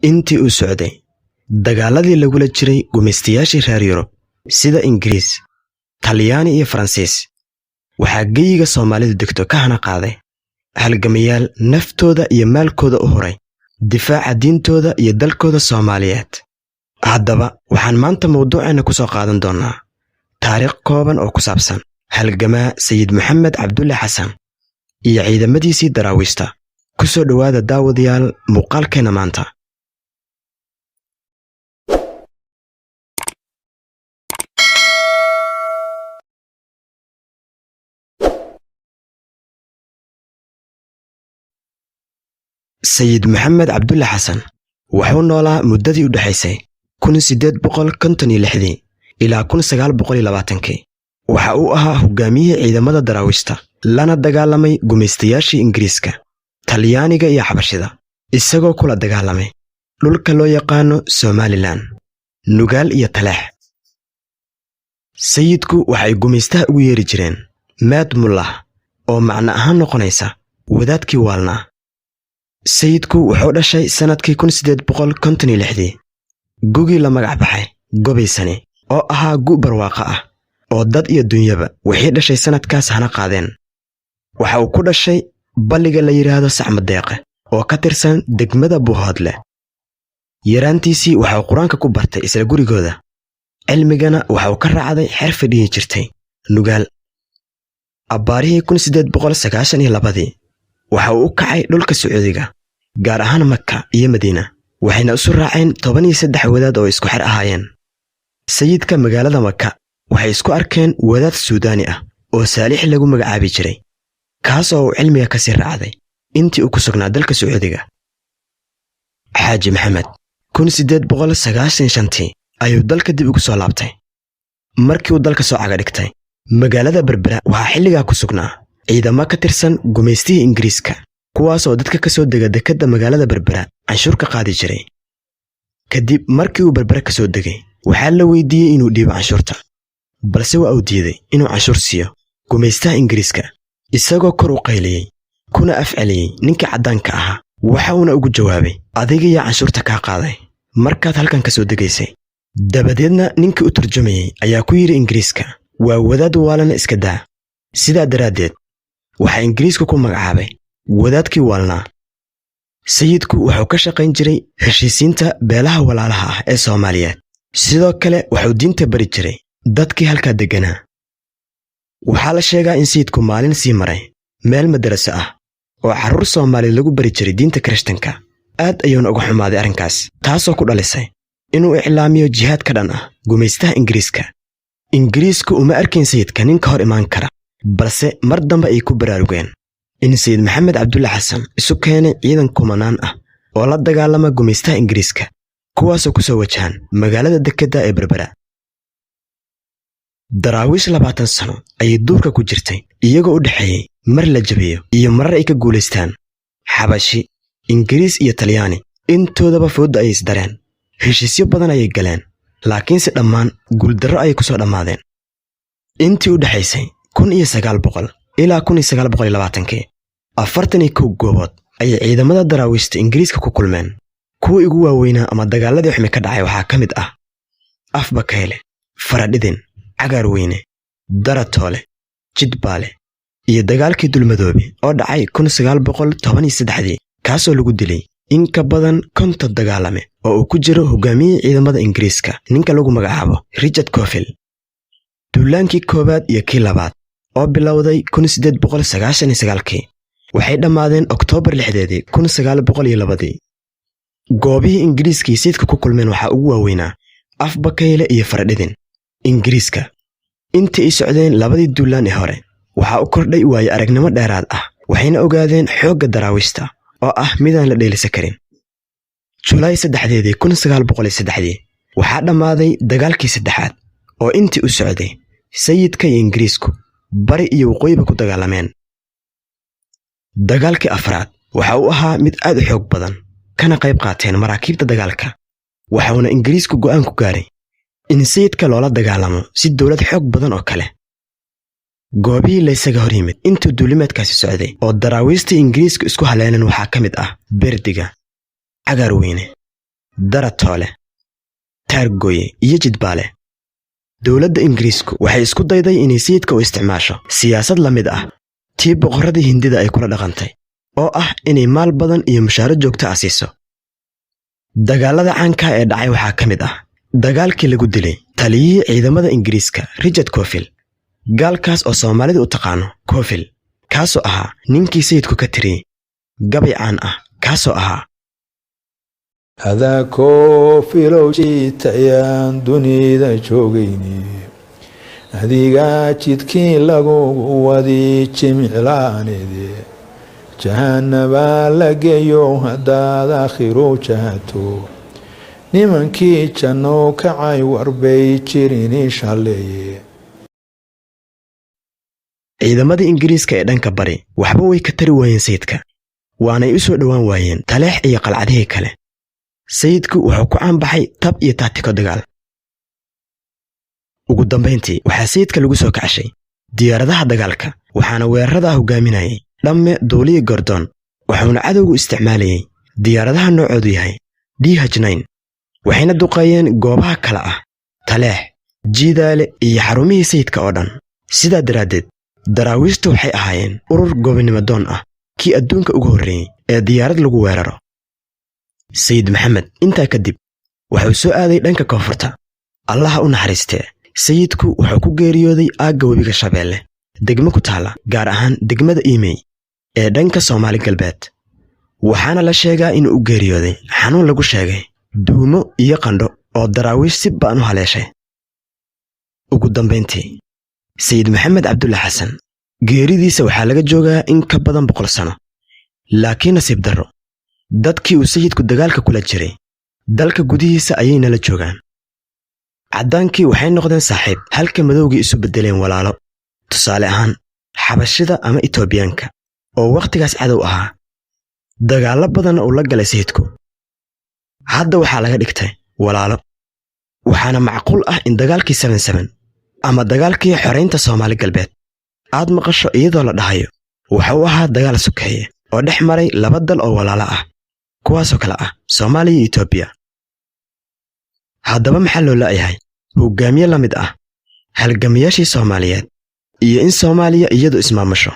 intii uu socday dagaaladii lagula jiray gumeystayaashii reer Yurub sida Ingiriis, Talyaani iyo Faransiis waxaa geyiga Soomaalidu degto ka hana qaaday halgamayaal naftooda iyo maalkooda u horay difaaca diintooda iyo dalkooda Soomaaliyeed. haddaba waxaan maanta mowduuceena ku soo qaadan doonaa taariikh kooban oo ku saabsan halgamaa Sayid Maxamed Cabdulle Xasan iyo ciidamadiisii daraawiishta. ku soo dhawaada daawadayaal muuqaalkeena maanta. Sayid Maxamed Cabdulle Xasan wuxuu noolaa muddadii u dhaxaysay 1856 ilaa 1920. waxa uu ahaa hogaamiyihii ciidamada daraawiishta lana dagaalamay gumeystayaashii Ingiriiska, Talyaaniga iyo Xabashida, isagoo kula dagaalamay dhulka loo yaqaano Somaliland, Nugaal iyo Taleex. sayidku waxay gumeystaha ugu yeeri jireen Maad Mullah oo macno ahaan noqonaysa wadaadkii waalnaa. sayidku wuxuu dhashay sanadkii 1856 gugii la magac baxay Gobaysani oo ahaa gu barwaaqo ah oo dad iyo dunyaba wixii dhashay sanadkaas hana qaadeen. waxa uu ku dhashay balliga la yiraahdo Sacmadeeqe oo ka tirsan degmada Buuhoodle. yaraantiisii waxa uu quraanka ku bartay isla gurigooda, cilmigana waxa uu ka raacday xirfad dhihi jirtay Nugaal. abbaarihii 1892 waxa uu u kacay dhulka Sacuudiga, gaar ahaan Makka iyo Madiina, waxayna isu raaceen 13 wadaad oo isku xir ahaayeen. sayidka magaalada Makka waxay isku arkeen wadaad Suudaani ah oo Saalix lagu magacaabi jiray, kaas oo cilmiga ka sii raacday intii uu ku sugnaa dalka Sacuudiga. Xaaji Maxamed 1895 ayuu dalka dib ugu soo laabtay. markii uu dalka soo caga dhigtay magaalada Berbera waxaa xilligaa ku sugnaa ciidamo ka tirsan gumeystihii Ingiriiska, kuwaas oo dadka ka soo dega dekedda magaalada Berbera canshuur ka qaadi jiray. kadib markii uu Berbera ka soo degay waxaa la weydiiyey inuu dhiibo canshuurta, balse waa uu diiday inuu canshuur siiyo gumeystaha Ingiriiska, isagoo kor u qayliyey kuna afcaliyey ninkii caddaanka ahaa. waxa uuna ugu jawaabay, adiga yaa canshuurta kaa qaaday markaad halkan ka soo degaysay. dabadeedna ninkii u turjumayey ayaa ku yidhi Ingiriiska, waa wadaad waalana iska daa. sidaa daraaddeed waxaa Ingiriisku ku magacaabay wadaadkii waalnaa. sayidku wuxuu ka shaqayn jiray heshiisiinta beelaha walaalaha ah ee Soomaaliyeed, sidoo kale wuxuu diinta bari jiray dadkii halkaa deganaa. waxaa la sheegaa in sayidku maalin sii maray meel madaraso ah oo carruur Soomaali lagu bari jiray diinta Kirishtanka. aad ayuuna uga xumaaday arrinkaas, taasoo ku dhalisay inuu iclaamiyo jihaad ka dhan ah gumeystaha Ingiriiska. Ingiriisku uma arkin sayidka nin ka hor imaan kara, balse mar dambe ay ku baraarugeen in Sayid Maxamed Cabdulle Xasan isu keenay ciidan kumanaan ah oo la dagaalama gumeystaha Ingiriiska, kuwaasoo ku soo wajahan magaalada dekedda ee Berbera. daraawiish 20 sano ayay duurka ku jirtay, iyagoo u dhaxeeyey mar la jabiyo iyo marar ay ka guulaystaan. Xabashi, Ingiriis iyo Talyaani intoodaba fooda ay isdareen, heshiisyo badan ayay galeen, laakiinse dhammaan guuldarro ayay ku soo dhammaadeen. intii u dhaxaysay 1900 ilaa 1920 41 goobood ayay ciidamada daraawiishta Ingiriiska ku kulmeen. kuwii ugu waaweynaa ama dagaaladii xumi ka dhacay waxaa ka mid ah Afbakayle, Faradhidin, Cagaarweyne, Daratoole, Jidbaale iyo dagaalkii Dulmadoobe oo dhacay 1913 kaasoo lagu dilay in ka badan 50 dagaalame oo uu ku jiro hogaamiyihii ciidamada Ingiriiska ninka lagu magacaabo Richard Coffil. duulaankii koobaad iyo kii labaad oo bilowday 1899 waxay dhammaadeen Oktoobar 6, 1902. goobihii Ingiriiska iyo sayidka ku kulmeen waxaa ugu waaweynaa Afbakayle iyo Faradhidin. Ingiriiska intii ay socdeen labadii duulaan ee hore waxaa u kordhay waayo aragnimo dheeraad ah, waxayna ogaadeen xoogga daraawiishta oo ah midaan la dheelisa karin. Julaay 3, 1903 waxaa dhammaaday dagaalkii saddexaad oo intii u socday sayidka iyo Ingiriisku bari iyo waqooyiba ku dagaalameen. dagaalkii afraad waxa uu ahaa mid aad u xoog badan, kana qayb qaateen maraakiibta dagaalka. waxauna Ingiriisku go'aan ku gaaray in sayidka loola dagaalamo si dawlad xoog badan oo kale. goobihii la isaga hor yimid intuu duulimaadkaasi socday oo daraawiishta Ingiriiska isku haleeneen waxaa ka mid ah Berdiga, Cagaarweyne, daratoole taargooye iyo jidbaale dowladda ingiriisku waxay isku dayday inay sayidka u isticmaasho siyaasad la mid ah tii boqorradii hindida ay kula dhaqantay oo ah inay maal badan iyo mushaaro joogto ah siiso dagaalada caanka ee dhacay waxaa ka mid ah dagaalkii lagu dilay taliyihii ciidamada ingiriiska Richard Cofield gaalkaas oo Soomaalidu u taqaano Cofield kaasoo ahaa ninkii sayidku ka tiriyay gabay caan ah kaasoo ahaa هذا كوفيلو جيتayaan dunida joogayni adiga jidkii lagu wadi jimiclaaneede jahannaba la geeyo hadaad akhiro jahato nimankii janno kacay warbay jirin shaleeye ciidamadii ingiriiska ee dhanka bari waxba way ka tari waayeen sayidka waanay u soo dhawaan waayeen taleex iyo qalcadihii kale sayidku wuxuu ku caanbaxay tab iyo taatiko dagaal ugu dambeyntii waxaa sayidka lagu soo kacashay diyaaradaha dagaalka waxaana weerarada hogaaminayay dhamme duuliye Gordon wuxuuna cadowgu isticmaalayay diyaaradaha noocoodu yahay DH9 waxayna duqeeyeen goobaha kala ah taleex jiidaale iyo xarumihii sayidka oo dhan sidaa daraaddeed daraawiishtu waxay ahaayeen urur gobonimo doon ah kii adduunka ugu horreeyay ee diyaarad lagu weeraro sayid maxamed intaa kadib wuxuu soo aaday dhanka koonfurta allaha u naxariistee sayidku wuxuu ku geeriyooday aagga webiga Shabeelle degmo ku taala gaar ahaan degmada Iimey ee dhanka Soomaali galbeed waxaana la sheegaa inuu u geeriyooday xanuun lagu sheegay duumo iyo qandho oo daraawiish si ba'an u haleeshay ugu dambeyntii sayid maxamed cabdulla xasan geeridiisa waxaa laga joogaa in ka badan 100 sano laakiin nasiib darro dadkii uu sayidku dagaalka kula jiray dalka gudihiisa ayay nala joogaan caddaankii waxay noqdeen saaxiib halka madowgii isu beddeleen walaalo tusaale ahaan xabashida ama Itoobiyaanka oo waqtigaas cadow ahaa dagaalo badan oo la galay sayidku hadda waxaa laga dhigtay walaalo waxaana macquul ah in dagaalkii 77 ama dagaalkii xoreynta Soomaali galbeed aad maqasho iyadoo la dhahayo waxa uu ahaa dagaal sokeeye oo dhex maray laba dal oo walaalo ah kuwaasoo kala ah Soomaaliya iyo Itoobiya haddaba maxaa loo laayahay hogaamiye la mid ah halgamayaashii Soomaaliyeed iyo in Soomaaliya iyadu ismaamusho